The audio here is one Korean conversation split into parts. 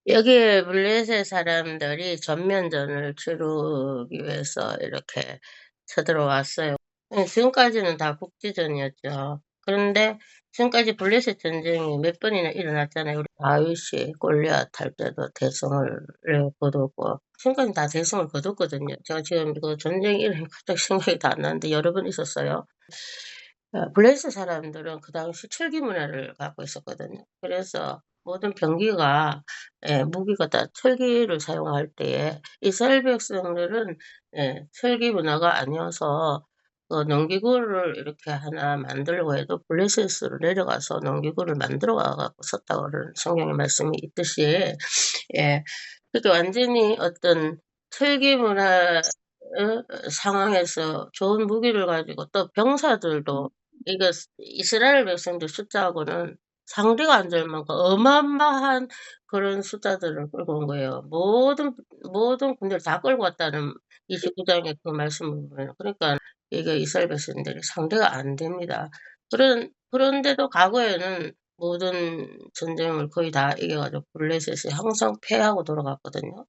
여기에 블레셋 사람들이 전면전을 치르기 위해서 이렇게 쳐들어왔어요. 지금까지는 다 국지전이었죠. 그런데 지금까지 블레셋 전쟁이 몇 번이나 일어났잖아요. 우리 다윗이 골리앗 할 때도 대성을 거뒀고, 지금까지 다 대성을 거뒀거든요. 제가 지금 그 전쟁 이름이 갑자기 생각이 다 안 나는데 여러 번 있었어요. 블레셋 사람들은 그 당시 철기 문화를 갖고 있었거든요. 그래서 모든 병기가 무기가 다 철기를 사용할 때에 이스라엘 백성들은 철기 문화가 아니어서 농기구를 이렇게 하나 만들려고 해도 블레셋으로 내려가서 농기구를 만들어 갖고 썼다고 그런 성경의 말씀이 있듯이 그렇게 완전히 어떤 철기 문화 상황에서 좋은 무기를 가지고 또 병사들도 이거 이스라엘 백성들 숫자하고는 상대가 안 될 만큼 어마어마한 그런 숫자들을 끌고 온 거예요. 모든 군대를 다 끌고 왔다는 29장의 그 말씀을 보면 그러니까 이게 이스라엘 백성들이 상대가 안 됩니다. 그런데도 과거에는 모든 전쟁을 거의 다 이겨가지고 블레셋이 항상 패하고 돌아갔거든요.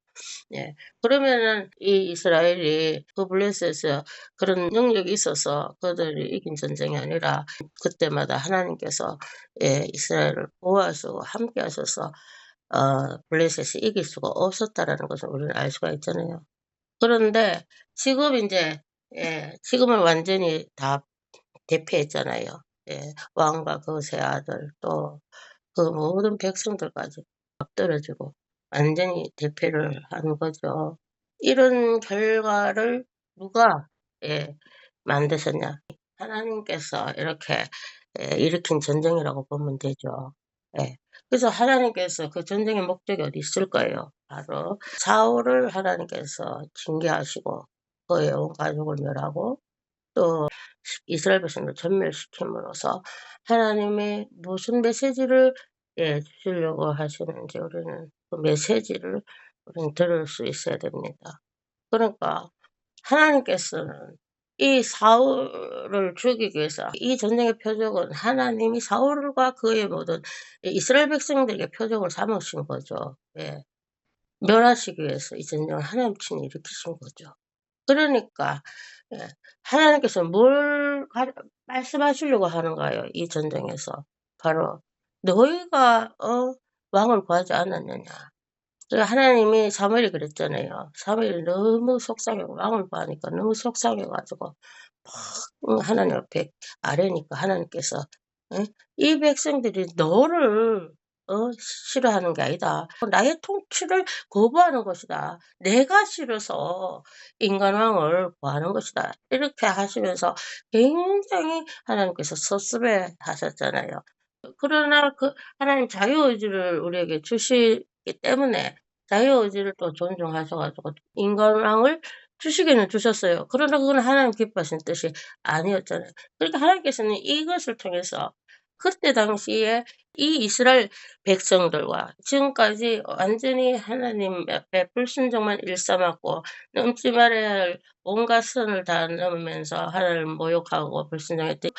예. 그러면은 이 이스라엘이 그 블레셋에 그런 능력이 있어서 그들이 이긴 전쟁이 아니라 그때마다 하나님께서 이스라엘을 보호하시고 함께 하셔서 블레셋이 이길 수가 없었다라는 것을 우리는 알 수가 있잖아요. 그런데 지금 인제 지금은 완전히 다 대패했잖아요. 왕과 그 세 아들 또 그 모든 백성들까지 떨어지고 완전히 대패를 한 거죠. 이런 결과를 누가 예 만드셨냐? 하나님께서 이렇게 일으킨 전쟁이라고 보면 되죠. 예. 그래서 하나님께서 그 전쟁의 목적이 어디 있을 거예요. 바로 사울을 하나님께서 징계하시고 그의 온 가족을 멸하고 또 이스라엘 백성을 전멸시킴으로써 하나님의 무슨 메시지를 주시려고 하시는지 우리는 그 메시지를 우리는 들을 수 있어야 됩니다. 그러니까 하나님께서는 이 사울을 죽이기 위해서 이 전쟁의 표적은 하나님이 사울과 그의 모든 이스라엘 백성들에게 표적을 삼으신 거죠. 멸하시기 위해서 이 전쟁을 하나님 친히 일으키신 거죠. 그러니까 예 하나님께서 뭘 말씀하시려고 하는가요? 이 전쟁에서. 바로 "너희가 왕을 구하지 않았느냐." 하나님이 사무엘이 그랬잖아요. 사무엘이 너무 속상해고 왕을 구하니까 너무 속상해 가지고 막 하나님 앞에 아뢰니까 하나님께서 "이 백성들이 너를 싫어하는 게 아니다. 나의 통치를 거부하는 것이다. 내가 싫어서 인간왕을 구하는 것이다." 이렇게 하시면서 굉장히 하나님께서 섭섭해하셨잖아요. 그러나 그 하나님 자유의지를 우리에게 주시기 때문에 자유의지를 또 존중하셔 가지고 인간왕을 주시기는 주셨어요. 그러나 그건 하나님 기뻐하시는 뜻이 아니었잖아요. 그러니까 하나님께서는 이것을 통해서 그때 당시에 이 이스라엘 백성들과 지금까지 완전히 하나님 앞에 불순종만 일삼았고 넘지 말아야 할 온갖 선을 다 넘으면서 하나님을 모욕하고 불순종했던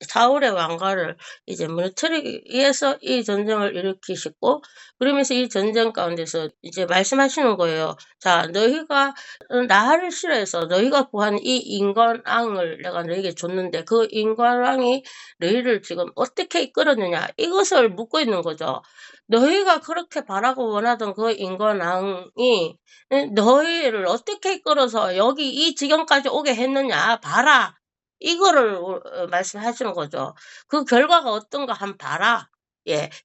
사울의 왕가를 이제 무너뜨리기 위해서 이 전쟁을 일으키시고 그러면서 이 전쟁 가운데서 이제 말씀하시는 거예요. "자 너희가 나를 싫어해서 너희가 구한 이 인간왕을 내가 너희에게 줬는데 그 인간왕이 너희를 지금 어떻게 이끌었느냐." 이것을 묻고 있는 거죠. 너희가 그렇게 바라고 원하던 그 인간왕이 너희를 어떻게 이끌어서 여기 이 지경까지 오게 했느냐 봐라. 이거를 말씀하시는 거죠. 그 결과가 어떤가 한번 봐라.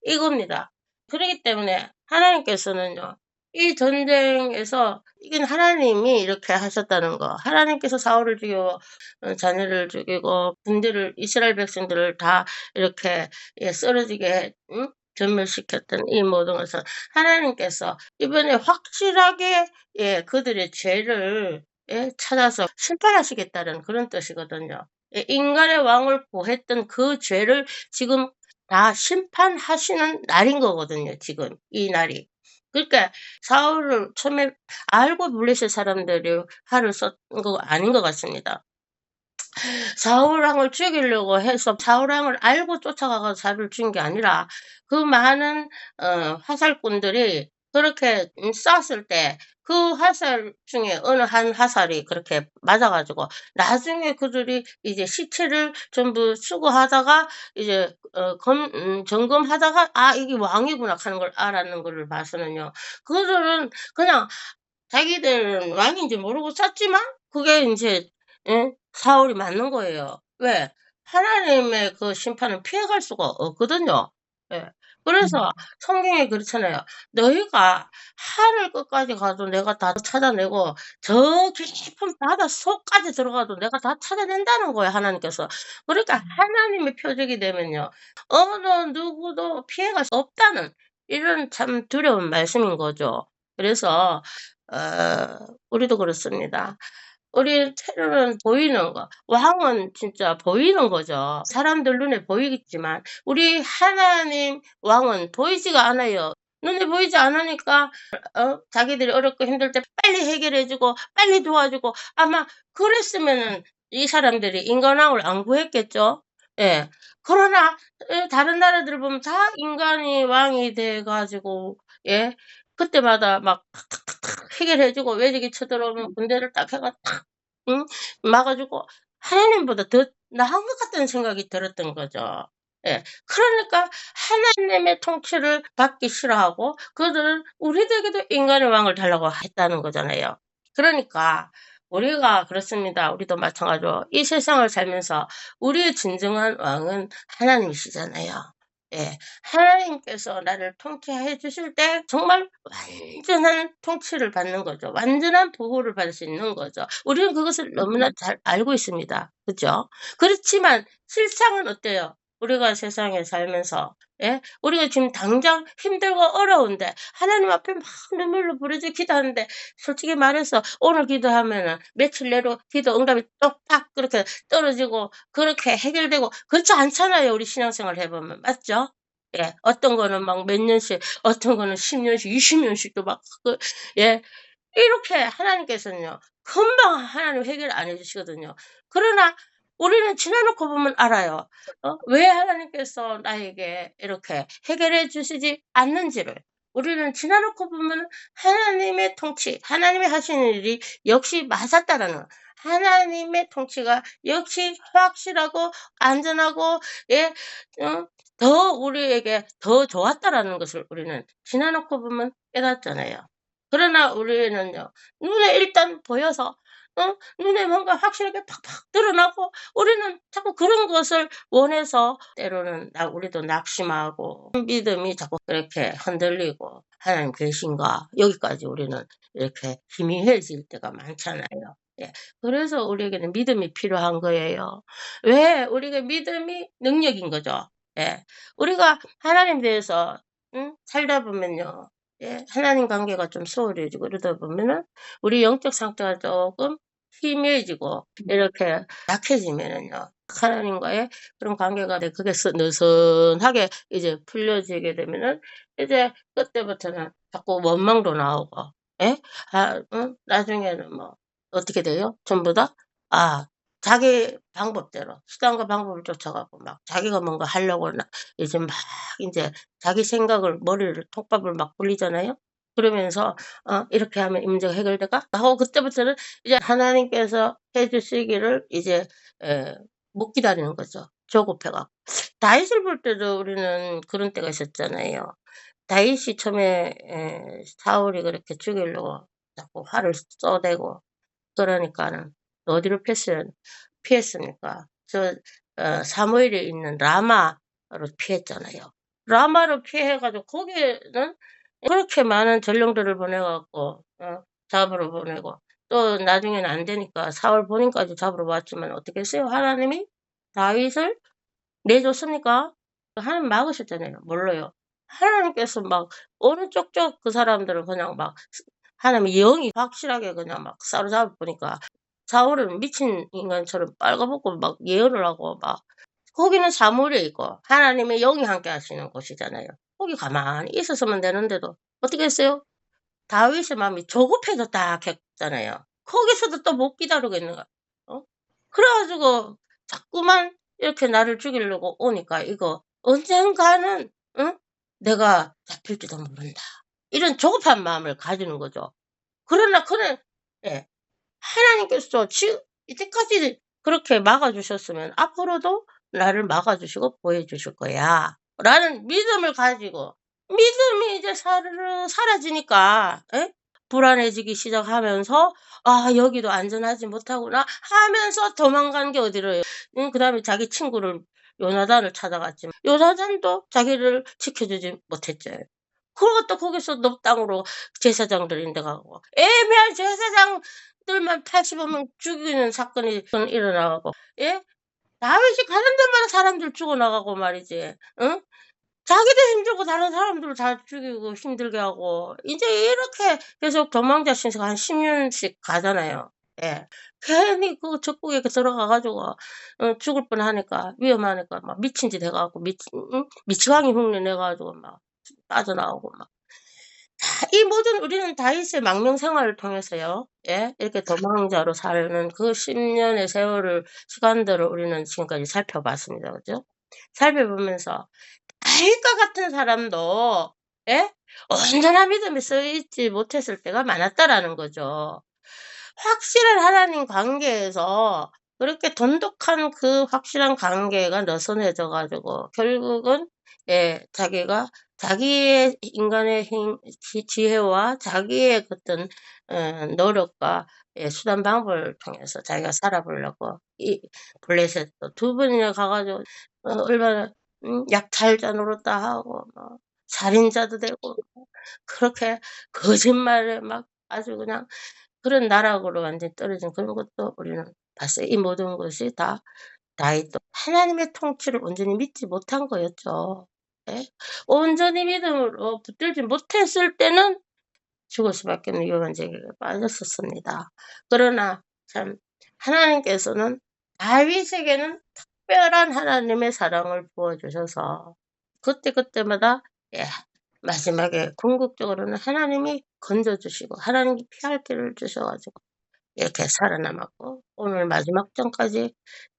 이겁니다. 그러기 때문에 하나님께서는요. 이 전쟁에서 이긴 하나님이 이렇게 하셨다는 거. 하나님께서 사울을 죽이고 자녀를 죽이고 군대를 이스라엘 백성들을 다 이렇게 쓰러지게 전멸시켰던 이 모든 것은 하나님께서 이번에 확실하게 그들의 죄를 찾아서 심판하시겠다는 그런 뜻이거든요. 인간의 왕을 구했던 그 죄를 지금 다 심판하시는 날인 거거든요, 지금 이 날이. 그러니까 사울을 처음에 알고 블레셋 사람들이 활을 쏜 거 아닌 것 같습니다. 사울 왕을 죽이려고 해서 사울 왕을 알고 쫓아가 가지고 사울을 죽인 게 아니라 그 많은 화살꾼들이 그렇게 쐈을 때 그 화살 중에 어느 한 화살이 그렇게 맞아 가지고 나중에 그들이 이제 시체를 전부 수거하다가 이제 점검하다가 '아 이게 왕이구나.' 하는 걸 알았는 거를 봐서는요. 그들은 그냥 자기들은 왕인지 모르고 쐈지만 그게 인제 사울이 맞는 거예요. 왜? 하나님의 그 심판을 피해갈 수가 없거든요. 예. 그래서 성경에 그렇잖아요. "너희가 하늘 끝까지 가도 내가 다 찾아내고 저 깊은 바다 속까지 들어가도 내가 다 찾아낸다."는 거예요 하나님께서. 그러니까 하나님의 표적이 되면요. 어느 누구도 피해갈 수 없다는 이런 참 두려운 말씀인 거죠. 그래서 우리도 그렇습니다. 우리 테러는 보이는 거, 왕은 진짜 보이는 거죠. 사람들 눈에 보이겠지만 우리 하나님 왕은 보이지가 않아요. 눈에 보이지 않으니까 자기들이 어렵고 힘들 때 빨리 해결해 주고 빨리 도와주고 아마 그랬으면은 이 사람들이 인간왕을 안 구했겠죠. 예. 그러나 다른 나라들 보면 다 인간이 왕이 돼 가지고 예 그때마다 막 탁탁탁탁 해결해 주고 외적이 쳐들어오면 군대를 딱 해가 탁 응 막아 주고 하나님보다 더 나은 것 같다는 생각이 들었던 거죠. 예. 그러니까 하나님의 통치를 받기 싫어하고 그들은 우리들에게도 인간의 왕을 달라고 했다는 거잖아요. 그러니까 우리가 그렇습니다. 우리도 마찬가지로 이 세상을 살면서 우리의 진정한 왕은 하나님이시잖아요. 예. 하나님께서 나를 통치해 주실 때 정말 완전한 통치를 받는 거죠. 완전한 보호를 받을 수 있는 거죠. 우리는 그것을 너무나 잘 알고 있습니다. 그죠? 그렇지만 실상은 어때요? 우리가 세상에 살면서 예? 우리가 지금 당장 힘들고 어려운데 하나님 앞에 막 눈물로 부르짖어 기도하는데 솔직히 말해서 오늘 기도하면은 며칠 내로 기도 응답이 똑딱 그렇게 떨어지고 그렇게 해결되고 그렇지 않잖아요, 우리 신앙생활 해 보면. 맞죠? 예. 어떤 거는 막 몇 년씩 어떤 거는 10 년씩 20 년씩도 막 예. 이렇게 하나님께서는요. 금방 하나님 해결 안 해 주시거든요. 그러나 우리는 지나 놓고 보면 알아요. 왜 하나님께서 나에게 이렇게 해결해 주시지 않는지를. 우리는 지나 놓고 보면 하나님의 통치, 하나님이 하시는 일이 역시 맞았다라는 하나님의 통치가 역시 확실하고 안전하고 예 더 우리에게 더 좋았다라는 것을 우리는 지나 놓고 보면 깨닫잖아요. 그러나 우리는요. 눈에 일단 보여서 눈에 뭔가 확실하게 팍팍 드러나고 우리는 자꾸 그런 것을 원해서 때로는 우리도 낙심하고 믿음이 자꾸 그렇게 흔들리고 '하나님 계신가?' 여기까지 우리는 이렇게 희미해질 때가 많잖아요. 예. 그래서 우리에게는 믿음이 필요한 거예요. 왜? 우리가 믿음이 능력인 거죠. 예. 우리가 하나님에 대해서 살다 보면요. 예. 하나님 관계가 좀 소홀해지고 이러다 보면은 우리 영적 상태가 쪼끔 희미해지고 이렇게 약해지면은요. 하나님과의 그런 관계가 그게 느슨하게 이제 풀려지게 되면은 이제 그때부터는 자꾸 원망도 나오고 예? 나중에는 뭐 어떻게 돼요? 전부 다? 아 자기 방법대로 수단과 방법을 쫓아 갖고 막 자기가 뭔가 하려고 이제 막 인제 자기 생각을 머리를 톱밥을 막 굴리잖아요. 그러면서 '이렇게 하면 이 문제가 해결될까?' 하고 그때부터는 이제 하나님께서 해 주시기를 이제 예 못 기다리는 거죠, 조급해 갖고. 다윗을 볼 때도 우리는 그런 때가 있었잖아요. 다윗이 처음에 사울이 그렇게 죽이려고 자꾸 활을 쏘대고 그러니까는 어디로 피했습니까? 사무엘이 있는 라마로 피했잖아요. 라마로 피해 가지고 거기에는 그렇게 많은 전령들을 보내 갖고 잡으러 보내고 또 나중에는 안 되니까 사울 본인까지 잡으러 왔지만 어떻게 했어요? 하나님이 다윗을 내줬습니까? 하나님 막으셨잖아요. 뭘로요? 하나님께서 막 어느 쪽쪽 그 사람들은 그냥 막 하나님의 영이 확실하게 그냥 막 사로잡아 보니까 사울은 미친 인간처럼 빨가벗고 막 예언을 하고 막 거기는 사물에 있고 하나님의 영이 함께 하시는 곳이잖아요. 거기 가만히 있었으면 되는데도 어떻게 했어요? 다윗의 마음이 조급해졌다 했잖아요. 거기서도 또 못 기다리겠는 거야. 어? 그래 가지고 자꾸만 이렇게 나를 죽이려고 오니까 이거 언젠가는 응? '내가 잡힐지도 모른다.' 이런 조급한 마음을 가지는 거죠. 그러나 그는 예. 하나님께서 이때까지 그렇게 막아 주셨으면 앞으로도 나를 막아 주시고 보여 주실 거야. 라는 믿음을 가지고 믿음이 이제 사르르 사라지니까 예? 불안해지기 시작하면서 '아 여기도 안전하지 못하구나.' 하면서 도망간 게 어디로요. 그다음에 자기 친구를 요나단을 찾아갔지만 요나단도 자기를 지켜주지 못했죠. 그러고 또 거기서 너 땅으로 제사장들 인데 가고 애매한 제사장들만 80 명 죽이는 사건이 일어나 갖고 예? 다윗이 가는 데마다 사람들 죽어 나가고 말이지. 응? 자기도 힘들고 다른 사람들 다 죽이고 힘들게 하고 인제 이렇게 계속 도망자 신세가 한 10 년씩 가잖아요. 예. 괜히 그 적국에 들어가 가지고 죽을 뻔하니까 위험하니까 막 미친 짓 해 갖고 미치광이 흉내 내 가지고 막 빠져나오고 막. 이 모든 우리는 다윗의 망명 생활을 통해서요. 예. 이렇게 도망자로 사는 그 10 년의 세월을 시간들을 우리는 지금까지 살펴봤습니다. 그죠? 살펴보면서 다윗과 같은 사람도 예? 온전한 믿음이 써 있지 못했을 때가 많았다라는 거죠. 확실한 하나님 관계에서 그렇게 돈독한 그 확실한 관계가 느슨해져 가지고 결국은 예 자기가 자기의 인간의 지혜와 자기의 어떤 노력과 예 수단 방법을 통해서 자기가 살아보려고 이 블레셋도 두 번이나 가 가지고 얼마나 약탈자 노릇도 하고 뭐 살인자도 되고 그렇게 거짓말에 막 아주 그냥 그런 나락으로 완전히 떨어진 그런 것도 우리는 봤어요. 이 모든 것이 다 다윗도 하나님의 통치를 온전히 믿지 못한 거였죠. 예. 온전히 믿음으로 붙들지 못했을 때는 죽을 수밖에 없는 위험한 지경에 빠졌었습니다. 그러나 참 하나님께서는 다윗에게는 특별한 하나님의 사랑을 부어 주셔서 그때그때마다 예 마지막에 궁극적으로는 하나님이 건져 주시고 하나님이 피할 길을 주셔 가지고 이렇게 살아남았고 오늘 마지막 장까지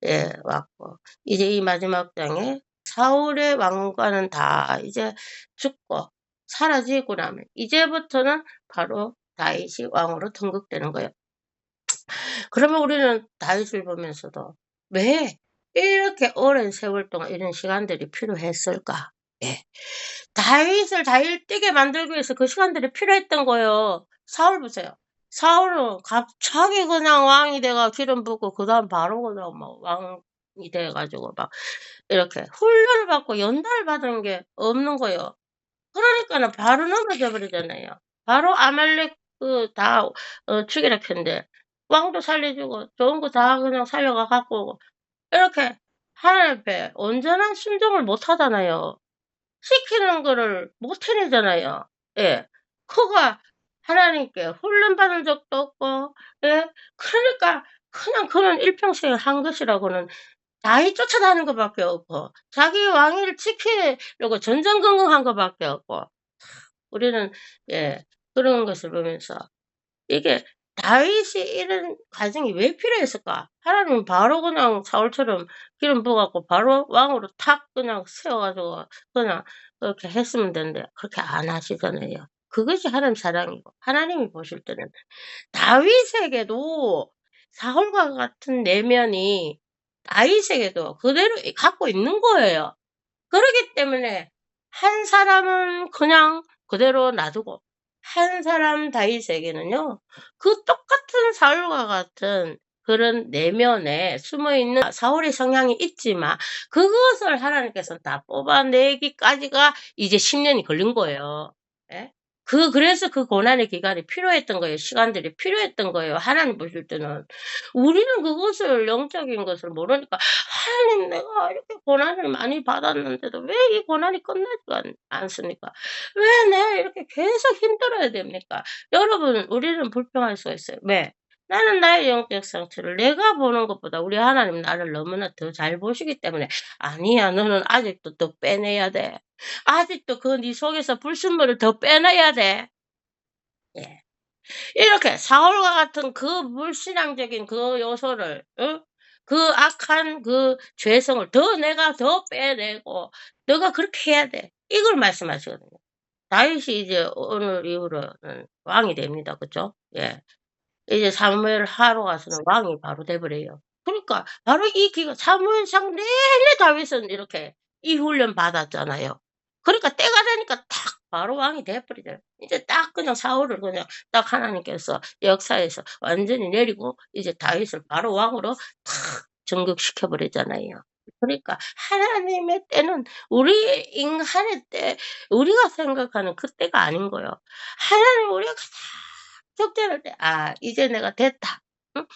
예 왔고 이제 이 마지막 장에 사울의 왕과는 다 이제 죽고 사라지고 나면 이제부터는 바로 다윗이 왕으로 등극되는 거예요. 그러면 우리는 다윗을 보면서도 '왜 이렇게 오랜 세월 동안 이런 시간들이 필요했을까?' 예. 다윗을 잘 뛰게 만들기 위해서 그 시간들이 필요했던 거예요. 사울 보세요. 사울은 갑자기 그냥 왕이 돼가 기름 붓고 그다음 바로 그냥 막 왕이 돼 가지고 막 이렇게 훈련을 받고 연단을 받은 게 없는 거예요. 그러니까는 바로 넘어져 버리잖아요. 바로 아말렉 다 죽이라 했는데 왕도 살려주고 좋은 거 다 그냥 살려가 갖고 이렇게 하나님 앞에 온전한 순종을 못 하잖아요. 시키는 거를 못 해내잖아요. 예. 그가 하나님께 훈련받은 적도 없고 예 그러니까 그냥 그는 일평생에 한 것이라고는 다윗 쫓아다니는 것 밖에 없고 자기 왕위를 지키려고 전전긍긍한 것 밖에 없고 우리는 예 그런 것을 보면서 이게 '다윗이 이런 과정이 왜 필요했을까?' 하나님은 바로 그냥 사울처럼 기름 부어 갖고 바로 왕으로 탁 그냥 세워 가지고 그냥 그렇게 했으면 되는데 그렇게 안 하시잖아요. 그것이 하나님 사랑이고 하나님이 보실 때는 다윗에게도 사울과 같은 내면이 다윗에게도 그대로 갖고 있는 거예요. 그러기 때문에 한 사람은 그냥 그대로 놔두고 한 사람 다윗에게는요. 그 똑같은 사울과 같은 그런 내면에 숨어 있는 사울의 성향이 있지만 그것을 하나님께서는 다 뽑아내기까지가 이제 10 년이 걸린 거예요. 예? 그래서 그 고난의 기간이 필요했던 거예요. 시간들이 필요했던 거예요, 하나님 보실 때는. 우리는 그것을 영적인 것을 모르니까 '하나님 내가 이렇게 고난을 많이 받았는데도 왜 이 고난이 끝나지가 않습니까? 왜 내가 이렇게 계속 힘들어야 됩니까?' 여러분 우리는 불평할 수가 있어요. 왜? 나는 나의 영적 상처를 내가 보는 것보다 우리 하나님 나를 너무나 더 잘 보시기 때문에 "아니야. 너는 아직도 더 빼내야 돼. 아직도 그 네 속에서 불순물을 더 빼내야 돼." 예. 이렇게 사울과 같은 그 불신앙적인 그 요소를 그 악한 그 죄성을 더 내가 더 빼내고 "너가 그렇게 해야 돼." 이걸 말씀하시거든요. 다윗이 이제 오늘 이후로는 왕이 됩니다. 그죠? 예. 이제 사무엘 하러 가서는 왕이 바로 돼 버려요. 그러니까 바로 이 기가 사무엘상 내내 다윗은 이렇게 이 훈련 받았잖아요. 그러니까 때가 되니까 탁 바로 왕이 돼 버리잖아요. 이제 딱 그냥 사울을 그냥 딱 하나님께서 역사에서 완전히 내리고 이제 다윗을 바로 왕으로 탁 전격시켜 버리잖아요. 그러니까 하나님의 때는 우리 인간의 때 우리가 생각하는 그 때가 아닌 거예요. 하나님 우리가 가장 적절할 때 '아 이제 내가 됐다.' 응?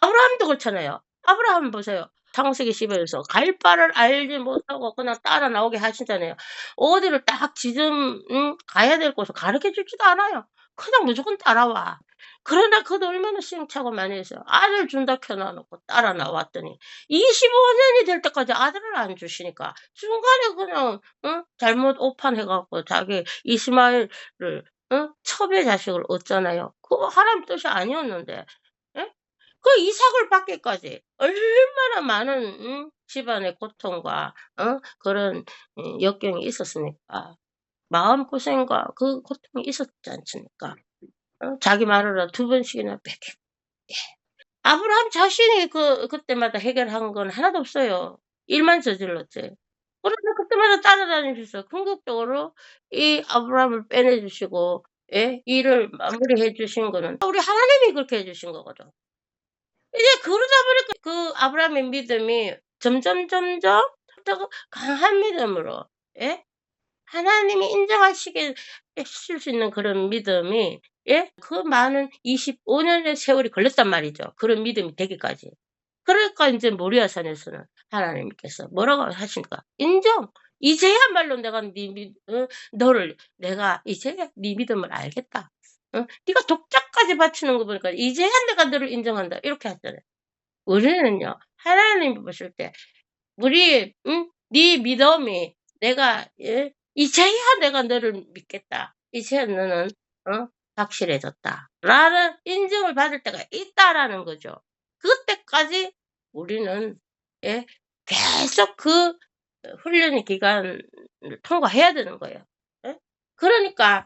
아브라함도 그렇잖아요. 아브라함 보세요. 창세기 10에서 갈 바를 알지 못하고 그냥 따라 나오게 하시잖아요. 어디를 딱 지점 가야 될 곳을 가르쳐 주지도 않아요. 그냥 무조건 따라와. 그러나 그도 얼마나 시행착오 많이 했어요. 아들 준다 켜놔 놓고 따라 나왔더니 25 년이 될 때까지 아들을 안 주시니까 중간에 그냥 잘못 오판해 갖고 자기 이스마엘을 첩의 자식을 얻잖아요. 그거 하나님 뜻이 아니었는데. 예? 그 이삭을 받기까지 얼마나 많은 집안의 고통과 그런 역경이 있었습니까. 마음고생과 그 고통이 있었지 않습니까. 자기 마누라 2번씩이나 뺏기고. 예. 아브라함 자신이 그때마다 해결한 건 하나도 없어요. 일만 저질렀지. 그런데 그때마다 따라다니면서 궁극적으로 이 아브라함을 빼내 주시고 예 일을 마무리해 주신 거는 우리 하나님이 그렇게 해 주신 거거든. 이제 그러다 보니까 그 아브라함의 믿음이 점점 더 강한 믿음으로 예 하나님이 인정하시게 하실 수 있는 그런 믿음이 예 그 많은 25 년의 세월이 걸렸단 말이죠, 그런 믿음이 되기까지. 그러니까 인제 모리아산에서는 하나님께서 뭐라고 하십니까? "인정. 이제야말로 내가 너를 내가 이제야 네 믿음을 알겠다. 네가 독자까지 바치는 거 보니까 이제야 내가 너를 인정한다." 이렇게 하잖아요. 우리는요 하나님이 보실 때 우리 네 믿음이 내가 예 이제야 내가 너를 믿겠다. 이제야 너는 확실해졌다라는 인정을 받을 때가 있다라는 거죠. 그때까지 우리는 예 계속 그 훈련의 기간을 통과해야 되는 거예요. 예? 그러니까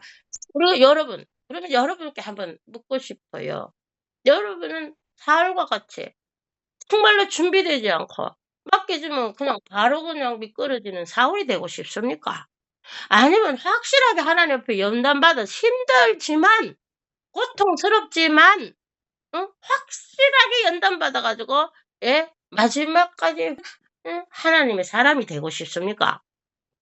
우리 여러분 그러면 여러분께 한번 묻고 싶어요. 여러분은 사울과 같이 정말로 준비되지 않고 맡겨주면 그냥 바로 그냥 미끄러지는 사울이 되고 싶습니까? 아니면 확실하게 하나님 앞에 연단받아 힘들지만 고통스럽지만 확실하게 연단받아 가지고 예 마지막까지 하나님의 사람이 되고 싶습니까?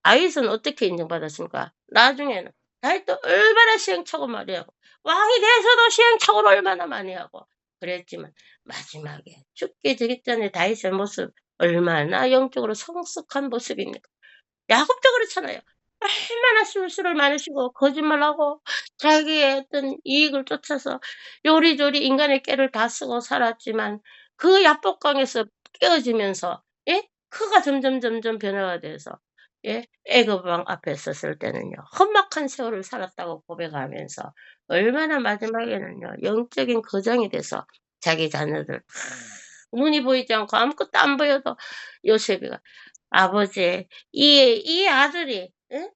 다윗은 어떻게 인정받았습니까? 나중에는 다윗도 얼마나 시행착오 많이 하고 왕이 돼서도 시행착오를 얼마나 많이 하고 그랬지만 마지막에 죽기 직전에 다윗의 모습 얼마나 영적으로 성숙한 모습입니까? 야곱도 그렇잖아요. 얼마나 술수를 많으시고 거짓말하고 자기의 어떤 이익을 쫓아서 요리조리 인간의 깨를 다 쓰고 살았지만 그 야복강에서 깨어지면서 예? 그가 점점 변화가 돼서 예? 애굽 왕 앞에 섰을 때는요. 험악한 세월을 살았다고 고백하면서 얼마나 마지막에는요. 영적인 거장이 돼서 자기 자녀들 눈이 보이지 않고 아무것도 안 보여도 요셉이가 "아버지 이 아들이 예?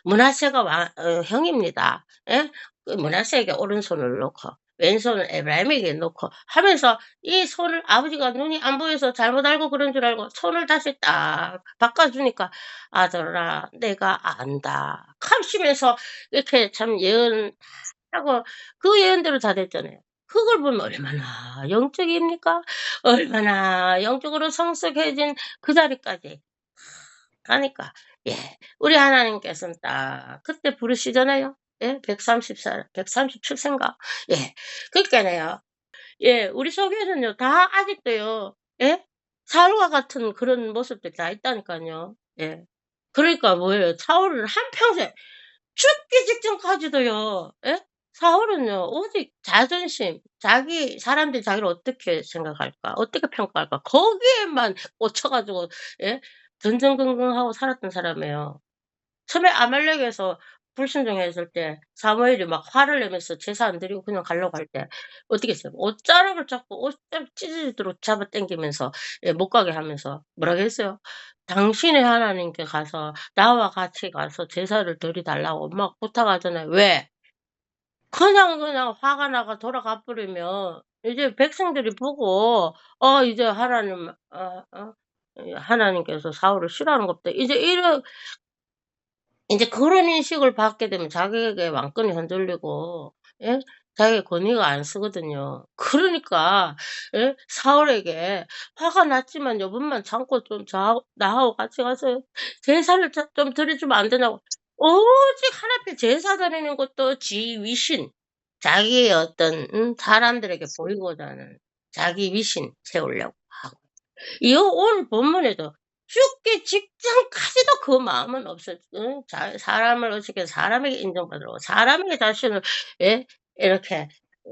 므낫세가 형입니다. 예? 그 므낫세에게 오른손을 놓고 왼손을 에브라임에게 놓고 하면서 이 손을 아버지가 눈이 안 보여서 잘못 알고 그런 줄 알고 손을 다시 딱 바꿔 주니까 "아들아 내가 안다." 하시면서 이렇게 참 예언하고 그 예언대로 다 됐잖아요. 그걸 보면 얼마나 영적입니까? 얼마나 영적으로 성숙해진 그 자리까지 가니까 예 우리 하나님께서는 딱 그때 부르시잖아요. 예 134 137 세인가? 예 그러니까요. 예 우리 속에는요 다 아직도요 예 사울과 같은 그런 모습들이 다 있다니깐요. 예. 그러니까 뭐예요? 사울은 한평생 죽기 직전까지도요. 예? 사울은요 오직 자존심, 자기 사람들이 자기를 어떻게 생각할까, 어떻게 평가할까 거기에만 꽂혀 가지고 예 전전긍긍하고 살았던 사람이에요. 처음에 아말렉에서 불순종했을 때 사무엘이 막 화를 내면서 제사 안 드리고 그냥 가려고 할 때 어떻게 했어요? 옷자락을 잡고 옷자락 찢어지도록 잡아당기면서 예 못 가게 하면서 뭐라고 했어요? "당신의 하나님께 가서 나와 같이 가서 제사를 드려 달라고." 막 부탁하잖아요. 왜? 그냥 화가 나가 돌아가 버리면 이제 백성들이 보고 이제 하나님 하나님께서 사울을 싫어하는 것 같다. 이제 이런 인제 그런 인식을 받게 되면 자기에게 왕권이 흔들리고 예 자기의 권위가 안 서거든요. 그러니까 예 사울에게 "화가 났지만 여분만 참고 좀 나하고 같이 가서 제사를 좀 드려 주면 안 되냐고." 오직 하나님께 제사 드리는 것도 지 위신, 자기의 어떤 사람들에게 보이고자 하는 자기 위신 세우려고 하고. 이 오늘 본문에도 죽기 직전까지도 그 마음은 없었 자 사람을 어떻게 사람에게 인정받으려고 사람에게 자신을 예 이렇게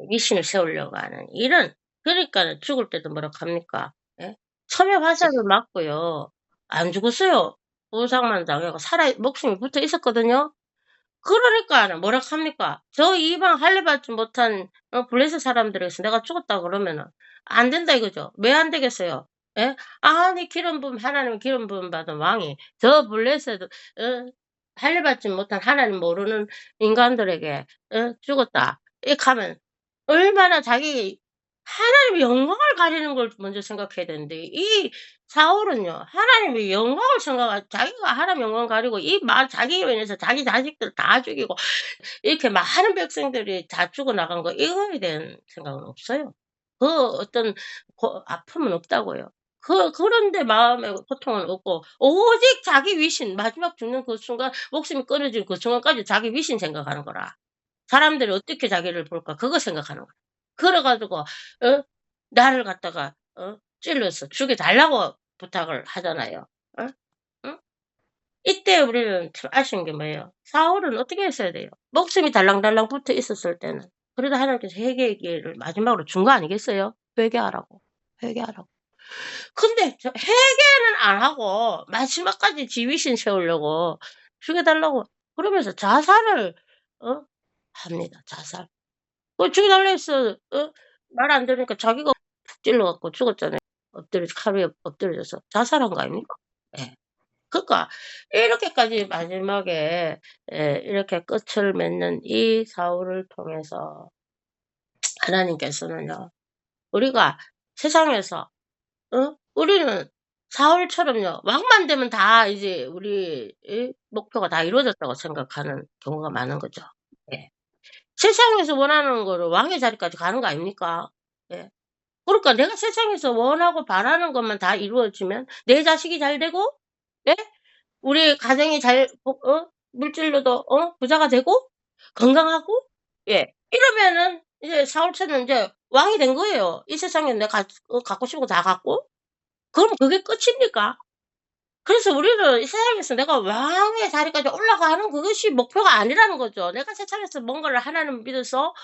미신을 세우려고 하는 이런 그러니까는 죽을 때도 뭐라고 합니까? 예? 참에 화살을 맞고요. 안 죽었어요. 부상만 당하고 살아 목숨이 붙어 있었거든요. 그러니까는 뭐라 합니까? 저 이방 할례 받지 못한 블레셋 사람들에게서 내가 죽었다 그러면은 안 된다 이거죠. 왜 안 되겠어요? 예? 아니 기름 부음 하나님 기름 부음 받은 왕이 저 블레셋 할례 받지 못한 하나님 모르는 인간들에게 죽었다. 이렇게 하면 얼마나 자기 하나님의 영광을 가리는 걸 먼저 생각해야 되는데 이 사울은요. 하나님의 영광을 생각하 자기가 하나님 영광 가리고 자기로 인해서 자기 자식들 다 죽이고 이렇게 많은 백성들이 다 죽어나간 거 이거에 대한 생각은 없어요. 그 어떤 아픔은 없다고요. 그런데 마음에 고통은 없고 오직 자기 위신 마지막 죽는 그 순간 목숨이 끊어지는 그 순간까지 자기 위신 생각하는 거라. 사람들이 어떻게 자기를 볼까 그거 생각하는 거야. 그래 가지고 나를 갖다가 찔러서 죽여 달라고 부탁을 하잖아요. 어? 응? 이때 우리는 참 아쉬운 게 뭐예요? 사울은 어떻게 했어야 돼요? 목숨이 달랑달랑 붙어 있었을 때는. 그래도 하나님께서 회개의 기회를 마지막으로 준 거 아니겠어요? 회개하라고. 회개하라고. 근데 회개는 안 하고 마지막까지 지위신 세우려고 죽여 달라고 그러면서 자살을 어 합니다. 자살. 죽여 달라 했어. 말 안 들으니까 자기가 푹 찔러 갖고 죽었잖아요. 하루에 엎드려져서 자살한 거 아닙니까? 예. 그러니까 이렇게까지 마지막에 이렇게 끝을 맺는 이 사울을 통해서 하나님께서는요. 우리가 세상에서 우리는 사울처럼요. 왕만 되면 다 이제 우리 목표가 다 이루어졌다고 생각하는 경우가 많은 거죠. 예. 세상에서 원하는 거를 왕의 자리까지 가는 거 아닙니까? 예. 그러니까 내가 세상에서 원하고 바라는 것만 다 이루어지면 내 자식이 잘 되고 예? 우리 가정이 잘 물질로도 부자가 되고 건강하고 예 이러면은 이제 사울처럼 인제 왕이 된 거예요. 이 세상에 내가 갖고 싶은 거 다 갖고. 그럼 그게 끝입니까? 그래서 우리는 이 세상에서 내가 왕의 자리까지 올라가는 그것이 목표가 아니라는 거죠. 내가 세상에서 뭔가를 하나님을 믿어서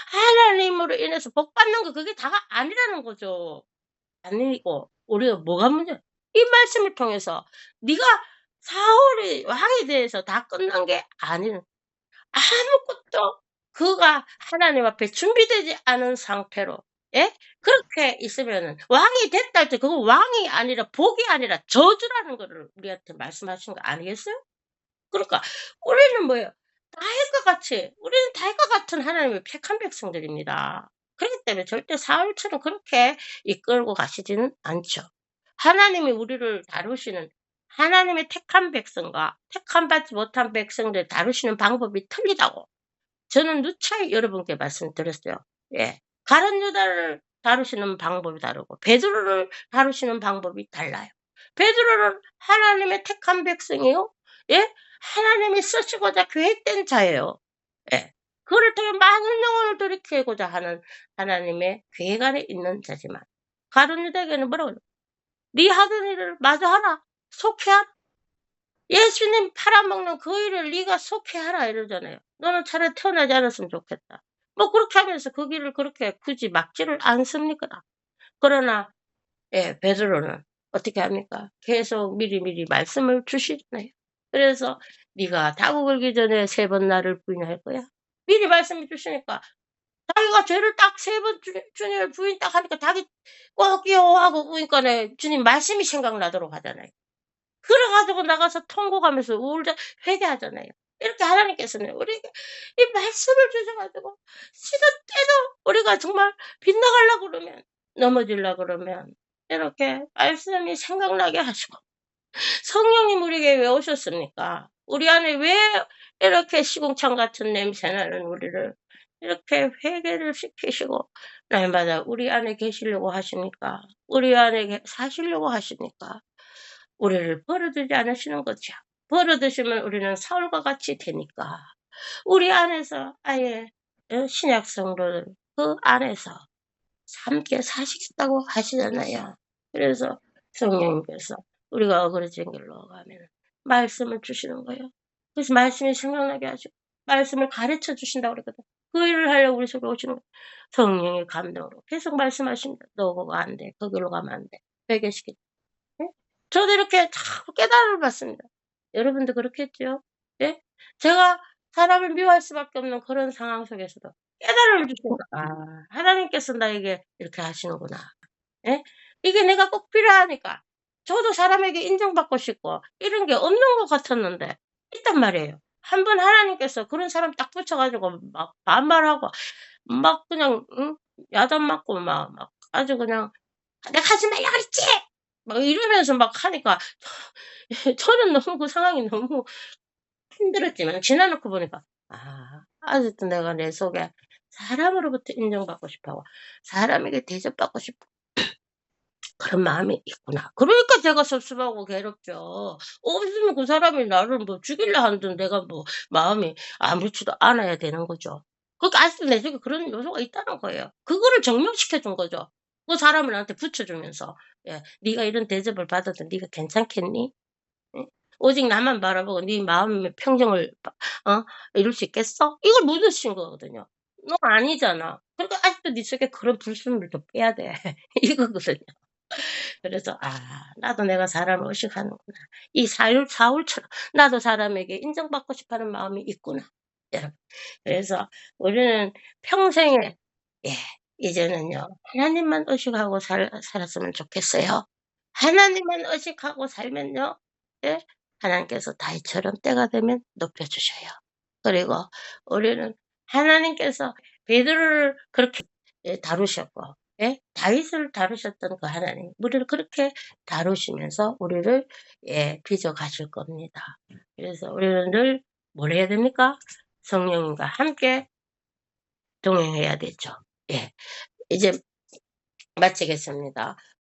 하나님으로 인해서 복 받는 거 그게 다가 아니라는 거죠. 아니고 우리가 뭐가 문제 이 말씀을 통해서 네가 사울이 왕에 대해서 다 끝난 게 아니는 아무것도 그가 하나님 앞에 준비되지 않은 상태로 예? 그렇게 있으면은 왕이 됐다 할 때 그건 왕이 아니라 복이 아니라 저주라는 거를 우리한테 말씀하신 거 아니겠어요? 그러니까 우리는 뭐예요? 다윗과 같이 우리는 다윗과 같은 하나님의 택한 백성들입니다. 그렇기 때문에 절대 사울처럼 그렇게 이끌고 가시지는 않죠. 하나님이 우리를 다루시는 하나님의 택한 백성과 택함 받지 못한 백성들 다루시는 방법이 틀리다고 저는 누차히 여러분께 말씀드렸어요. 예. 가룟 유다를 다루시는 방법이 다르고 베드로를 다루시는 방법이 달라요. 베드로는 하나님의 택한 백성이요. 예? 하나님이 쓰시고자 계획된 자예요. 예. 그를 통해 많은 영혼을 돌이키고자 하는 하나님의 계획 안에 있는 자지만 가룟 유다에게는 뭐라고 그래요? "네 하던 일을 마저 하라. 속히 하라. 예수님 팔아먹는 그 일을 네가 속히 하라." 이러잖아요. "너는 차라리 태어나지 않았으면 좋겠다." 뭐 그렇게 하면서 그 길을 그렇게 굳이 막지를 않습니까? 그러나 베드로는 어떻게 합니까? 계속 미리미리 말씀을 주시잖아요. 그래서 네가 닭을 걸기 전에 3번 나를 부인할 거야? 미리 말씀해 주시니까 자기가 죄를 딱 3번 주님을 부인 딱 하니까 닭이 꺾여 하고 그러니까는 주님 말씀이 생각나도록 하잖아요. 그래 가지고 나가서 통곡하면서 울자 회개하잖아요. 이렇게 하나님께서는 우리에게 이 말씀을 주셔 가지고 시도 때도 우리가 정말 빗나가려고 그러면 넘어지려고 그러면 이렇게 말씀이 생각나게 하시고 성령님 우리에게 왜 오셨습니까? 우리 안에 왜 이렇게 시궁창 같은 냄새 나는 우리를 이렇게 회개를 시키시고 날마다 우리 안에 계시려고 하시니까 우리 안에 사시려고 하시니까 우리를 버려두지 않으시는 거죠. 버려두시면 우리는 사울과 같이 되니까 우리 안에서 아예 신약 성도들 그 안에서 함께 사시겠다고 하시잖아요. 그래서 성령님께서 우리가 어그러진 길로 가면 말씀을 주시는 거예요. 그래서 말씀이 생각나게 하시고 말씀을 가르쳐 주신다고 그러거든. 그 일을 하려고 우리 속에 오시는 거예요. 성령의 감동으로 계속 말씀하십니다. 너 그거 안 돼. 거기로 가면 안 돼. 회개시켜. 예? 저도 이렇게 자꾸 깨달음을 받습니다. 여러분도 그렇겠죠? 예? 제가 사람을 미워할 수밖에 없는 그런 상황 속에서도 깨달음을 주시니까 '아 하나님께서 나에게 이렇게 하시는구나.' 예? 이게 내가 꼭 필요하니까. 저도 사람에게 인정받고 싶고 이런 게 없는 것 같았는데 있단 말이에요. 한 번 하나님께서 그런 사람 딱 붙여 가지고 막 반말하고 막 그냥 야단 맞고 막 아주 그냥 "내가 하지 말라 그랬지!" 막 이러면서 막 하니까 저는 너무 그 상황이 너무 힘들었지만 지나 놓고 보니까 '아 아직도 내가 내 속에 사람으로부터 인정받고 싶어하고 사람에게 대접받고 싶은 그런 마음이 있구나.' 그러니까 제가 섭섭하고 괴롭죠. 없으면 그 사람이 나를 뭐 죽일라 하든 내가 뭐 마음이 아무렇지도 않아야 되는 거죠. 그러니까 아직도 내 속에 그런 요소가 있다는 거예요. 그거를 증명시켜 준 거죠. 그 사람을 나한테 붙여 주면서. 예. "네가 이런 대접을 받아도 네가 괜찮겠니? 응? 오직 나만 바라보고 네 마음의 평정을 이룰 수 있겠어?" 이걸 묻으신 거거든요. "너 아니잖아. 그러니까 아직도 네 속에 그런 불순물을 좀 빼야 돼." 이거거든요. 그래서 '아 나도 내가 사람을 의식하는구나. 이 사울처럼 나도 사람에게 인정받고 싶어 하는 마음이 있구나.' 여러분. 그래서 우리는 평생에 예 이제는요 하나님만 의식하고 살았으면 좋겠어요. 하나님만 의식하고 살면요. 예 하나님께서 다윗처럼 때가 되면 높여 주셔요. 그리고 우리는 하나님께서 베드로를 그렇게 다루셨고 다윗을 다루셨던 그 하나님 우리를 그렇게 다루시면서 우리를 빚어 가실 겁니다. 그래서 우리는 늘 뭘 해야 됩니까? 성령님과 함께 동행해야 되죠. 예. 이제 마치겠습니다.